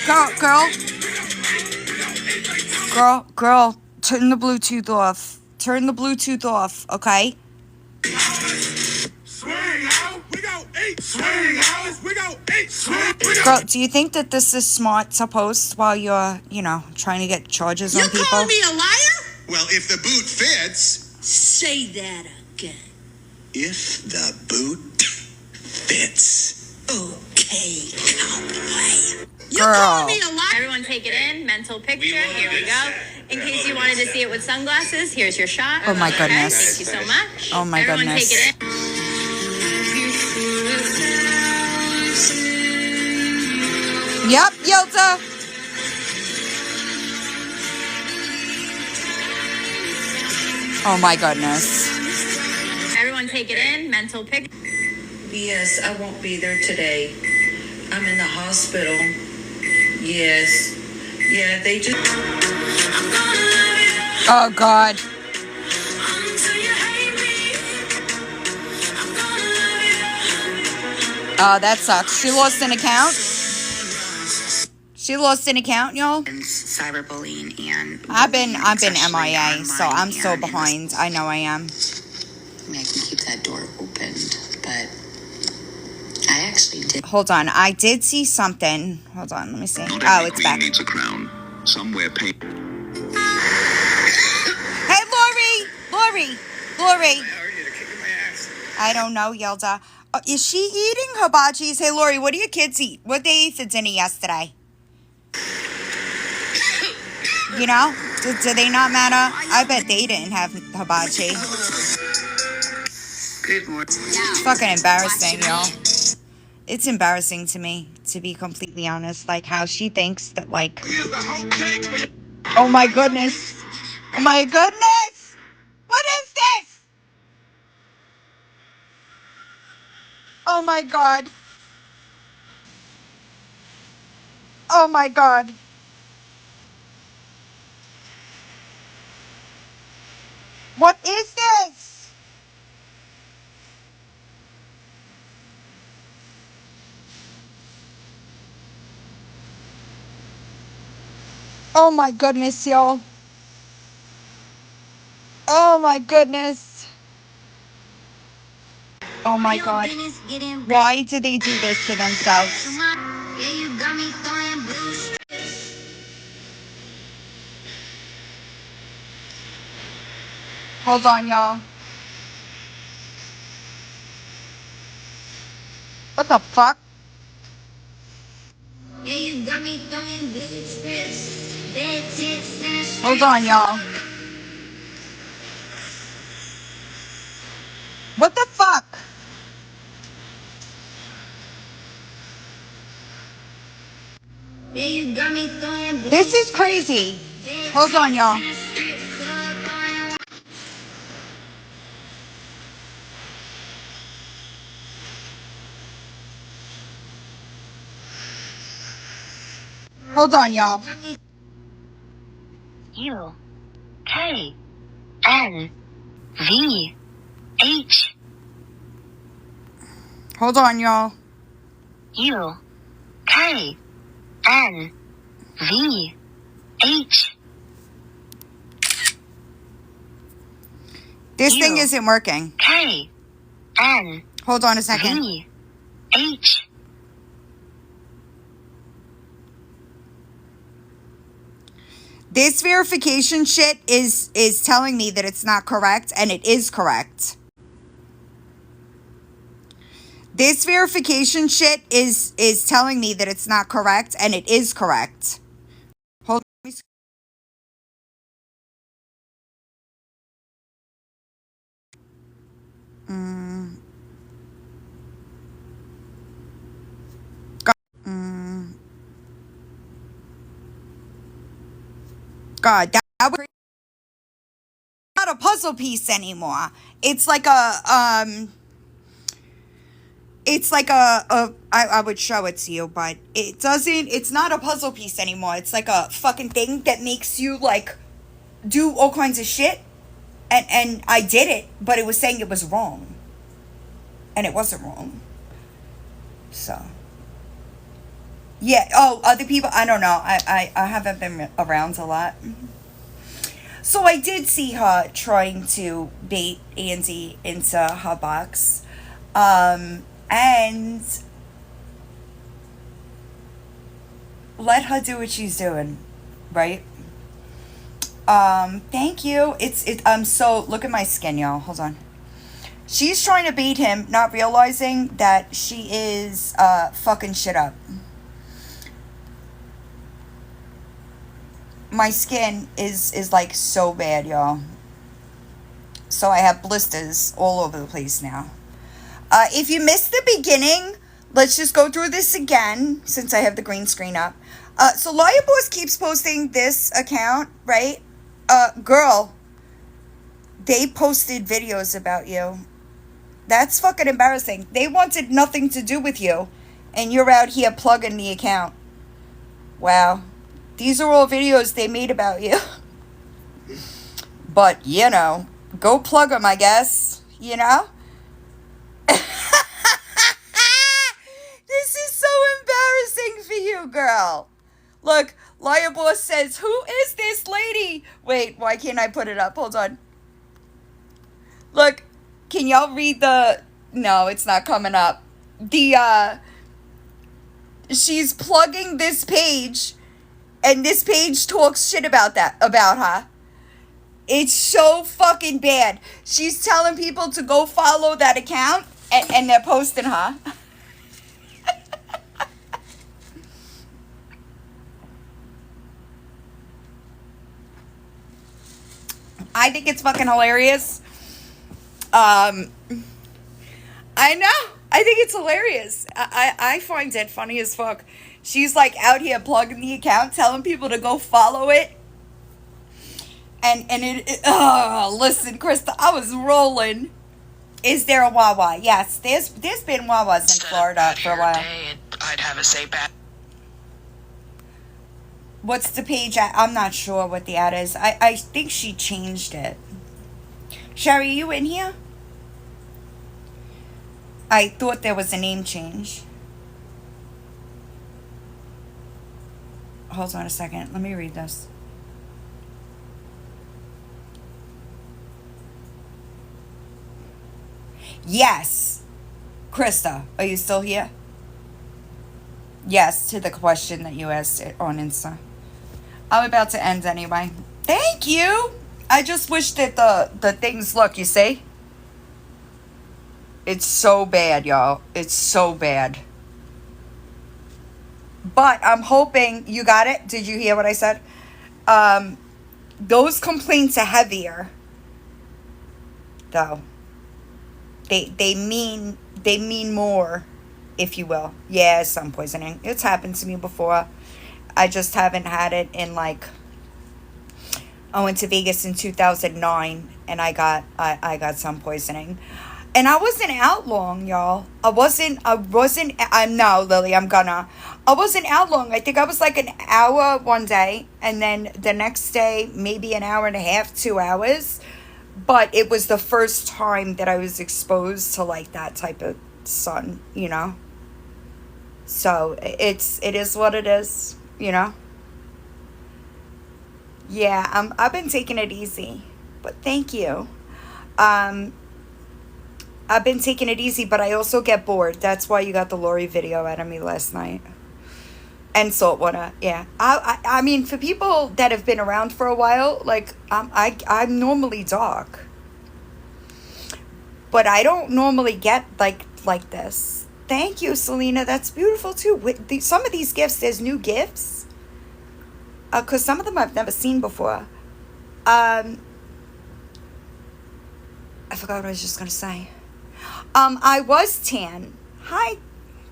Girl, turn the Bluetooth off. Turn the Bluetooth off, okay? Girl, do you think that this is smart to post while you're, trying to get charges on people? You calling me a liar? Well, if the boot fits. Say that again. If the boot fits. Okay, cowboy. You Girl. calling me a liar? Everyone take it in. Mental picture. Here we go. In case you wanted to see it with sunglasses, here's your shot. Oh my Okay, goodness. thank you so much. Oh my Everyone goodness. take it in. Yep, Yelta. Oh my goodness. Everyone take it in. Mental picture. Yes, I won't be there today. I'm in the hospital. Yes. Yeah, they just... Oh God. Oh, that sucks. She lost an account. She lost an account, y'all. Cyberbullying and I've been MIA, so I'm so behind. I know I am. I mean, I can keep that door opened, but I actually did. Hold on, I did see something. Hold on, let me see. Not Oh, every it's queen back. needs a crown. Somewhere paint. Hey, Lori. I don't know, Yelda. Is she eating hibachis? Hey, Lori, what do your kids eat? What they eat for dinner yesterday? You know? Do they not matter? I bet they didn't have hibachi. Good morning. It's fucking embarrassing, y'all. It's embarrassing to me, to be completely honest. Like, how she thinks that, like... Oh, my goodness. Oh, my goodness! What is this? Oh, my God. Oh, my God. What is this? Oh, my goodness, y'all. Oh, my goodness. Oh, my God. Why do they do this to themselves? Hold on, y'all. What the fuck? Hold on, y'all. What the fuck? This is crazy. Hold on, y'all. Hold on, y'all. UKNVH. Hold on, y'all. UKNVH. This thing isn't working. KNVH. Hold on a second. This verification shit is telling me that it's not correct, and it is correct. This verification shit is telling me that it's not correct, and it is correct. Hold on. God, that was not a puzzle piece anymore. It's like a It's like I would show it to you, but it's not a puzzle piece anymore. It's like a fucking thing that makes you like do all kinds of shit. And I did it, but it was saying it was wrong. And it wasn't wrong. So. Yeah, oh, other people, I don't know. I haven't been around a lot. So I did see her trying to bait Andy into her box. And let her do what she's doing, right? Thank you. Look at my skin, y'all. Hold on. She's trying to bait him, not realizing that she is, fucking shit up. My skin is like so bad, y'all. So I have blisters all over the place now. If you missed the beginning, let's just go through this again, since I have the green screen up. So Lawyer Boss keeps posting this account, right? Girl, they posted videos about you. That's fucking embarrassing. They wanted nothing to do with you, and you're out here plugging the account. Wow. These are all videos they made about you. But, you know, go plug them, I guess. You know? This is so embarrassing for you, girl. Look, Lawyer Boss says, who is this lady? Wait, why can't I put it up? Hold on. Look, can y'all read the... No, it's not coming up. She's plugging this page, and this page talks shit about her. It's so fucking bad. She's telling people to go follow that account, and they're posting her. I think it's fucking hilarious. I know. I think it's hilarious. I find it funny as fuck. She's like out here plugging the account, telling people to go follow it. And listen, Krista, I was rolling. Is there a Wawa? Yes, there's been Wawas in Florida for a while. I'd have a say back. What's the page at? I'm not sure what the ad is. I think she changed it. Sherry, you in here? I thought there was a name change. Hold on a second. Let me read this. Yes. Krista, are you still here? Yes, to the question that you asked it on Insta. I'm about to end anyway. Thank you. I just wish that the things look, you see? It's so bad, y'all. It's so bad. But I'm hoping you got it. Did you hear what I said? Those complaints are heavier, though. They mean more, if you will. Yeah, sun poisoning. It's happened to me before. I just haven't had it in like... I went to Vegas in 2009 and I got sun poisoning. And I wasn't out long, y'all. I wasn't out long. I think I was like an hour one day, and then the next day, maybe an hour and a half, 2 hours. But it was the first time that I was exposed to like that type of sun, you know? So it is what it is, you know? Yeah, I've been taking it easy, but thank you. I've been taking it easy, but I also get bored. That's why you got the Lori video out of me last night. And saltwater, yeah. I mean, for people that have been around for a while, like, I'm normally dark. But I don't normally get, like this. Thank you, Selena. That's beautiful, too. Some of these gifts, there's new gifts. Because some of them I've never seen before. I forgot what I was just going to say. I was tan. Hi,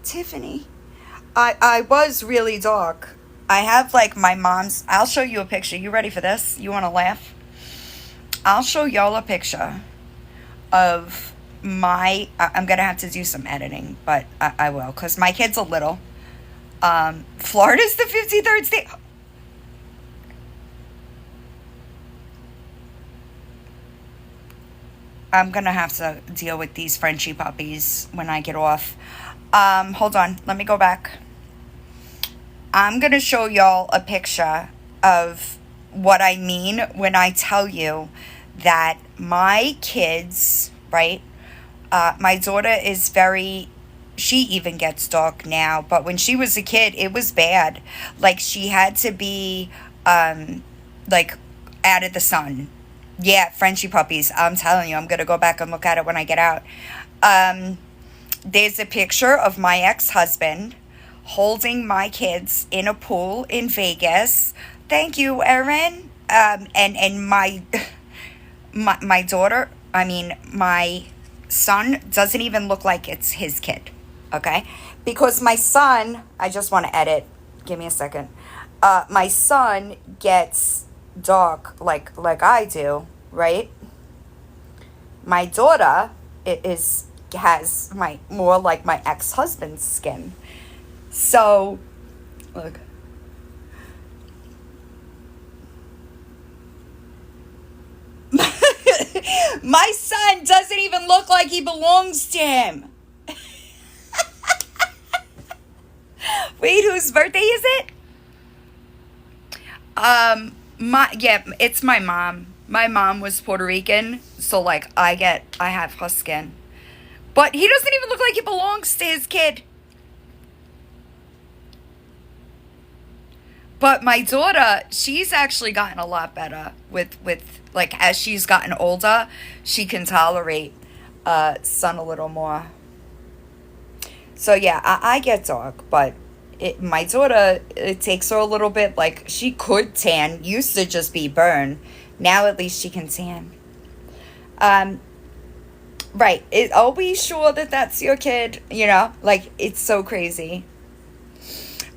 Tiffany. I was really dark. I have like my mom's... I'll show you a picture. You ready for this? You want to laugh? I'll show y'all a picture of I'm gonna have to do some editing, but I will, because my kid's a little. Florida's the 53rd state. I'm gonna have to deal with these Frenchie puppies when I get off. Hold on, let me go back. I'm gonna show y'all a picture of what I mean when I tell you that my kids, right? My daughter is she even gets dark now, but when she was a kid, it was bad. Like, she had to be, like, out of the sun. Yeah, Frenchie puppies. I'm telling you, I'm going to go back and look at it when I get out. There's a picture of my ex-husband holding my kids in a pool in Vegas. Thank you, Erin. And my daughter, my son doesn't even look like it's his kid. Okay? Because my son, I just want to edit. Give me a second. My son gets dark like I do, right? My daughter has more like my ex-husband's skin. So, look. My son doesn't even look like he belongs to him. Wait, whose birthday is it? It's my mom. My mom was Puerto Rican, so like I have her skin. But he doesn't even look like he belongs to his kid. But my daughter, she's actually gotten a lot better with like, as she's gotten older, she can tolerate sun a little more. So yeah, I get dark, but my daughter, it takes her a little bit. Like, she could tan, used to just be burn. Now at least she can tan. Right. Are we sure that that's your kid? You know, like, it's so crazy.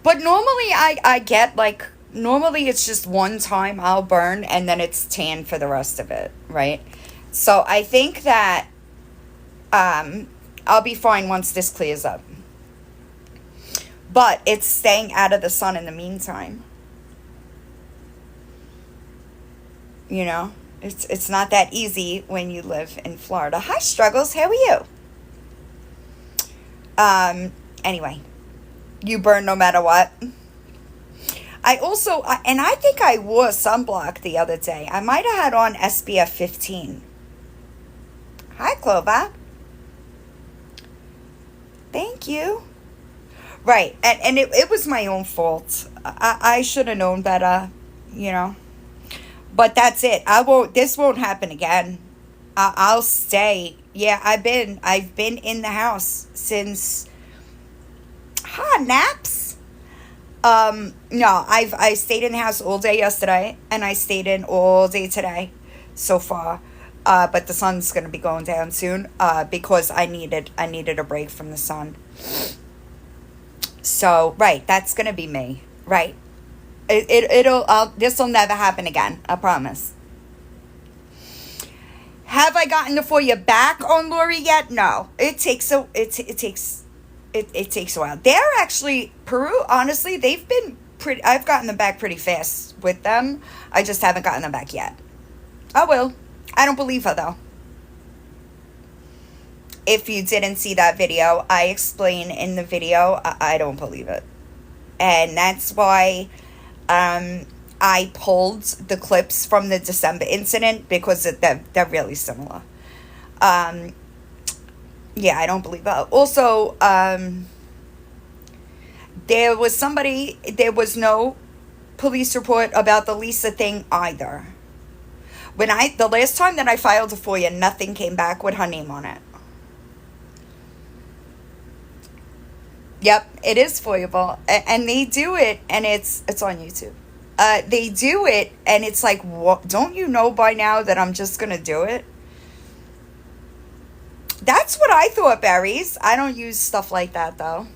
But normally I get, like, normally it's just one time I'll burn and then it's tan for the rest of it, right? So I think that I'll be fine once this clears up. But it's staying out of the sun in the meantime. You know, it's not that easy when you live in Florida. Hi, Struggles. How are you? Anyway, you burn no matter what. I think I wore sunblock the other day. I might have had on SPF 15. Hi, Clover. Thank you. Right, and it was my own fault. I should have known better, you know. But that's it. This won't happen again. I'll stay. Yeah, I've been in the house since naps. No, I stayed in the house all day yesterday, and I stayed in all day today so far. But the sun's gonna be going down soon. Because I needed a break from the sun. So, right, that's gonna be me, right? This'll never happen again, I promise. Have I gotten the For You back on Lori yet? No, it takes a while. They're actually, Peru, honestly, they've been pretty, I've gotten them back pretty fast with them. I just haven't gotten them back yet. I will. I don't believe her though. If you didn't see that video, I explain in the video, I don't believe it. And that's why I pulled the clips from the December incident, because they're really similar. Yeah, I don't believe it. Also, there was no police report about the Lisa thing either. The last time that I filed a FOIA, nothing came back with her name on it. Yep, it is foiable, and they do it, and it's on YouTube. They do it, and it's like, what? Don't you know by now that I'm just gonna do it? That's what I thought, Berries. I don't use stuff like that, though.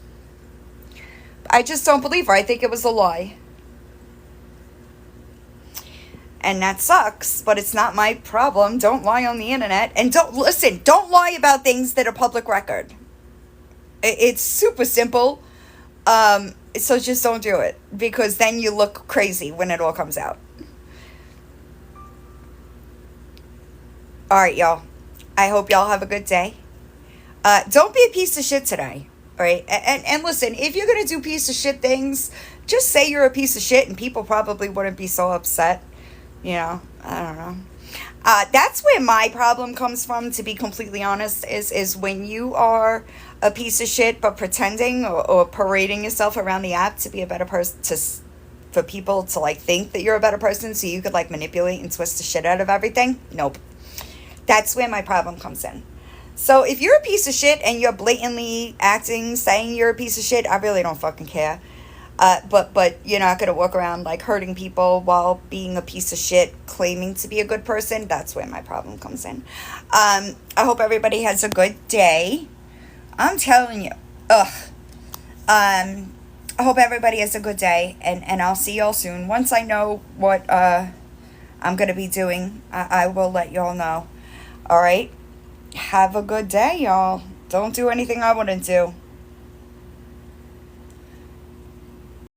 I just don't believe her. I think it was a lie. And that sucks, but it's not my problem. Don't lie on the internet. And don't lie about things that are public record. It's super simple. So just don't do it, because then you look crazy when it all comes out. All right, y'all. I hope y'all have a good day. Don't be a piece of shit today. All right. And listen, if you're going to do piece of shit things, just say you're a piece of shit and people probably wouldn't be so upset. You know, I don't know. That's where my problem comes from, to be completely honest, is when you are a piece of shit but pretending or parading yourself around the app to be a better person, for people to like think that you're a better person so you could like manipulate and twist the shit out of everything. Nope. That's where my problem comes in. So if you're a piece of shit and you're blatantly saying you're a piece of shit, I really don't fucking care. But you're not going to walk around like hurting people while being a piece of shit, claiming to be a good person. That's where my problem comes in. I hope everybody has a good day. I'm telling you. I hope everybody has a good day, and I'll see y'all soon. Once I know what I'm going to be doing, I will let y'all know. All right? Have a good day, y'all. Don't do anything I wouldn't do.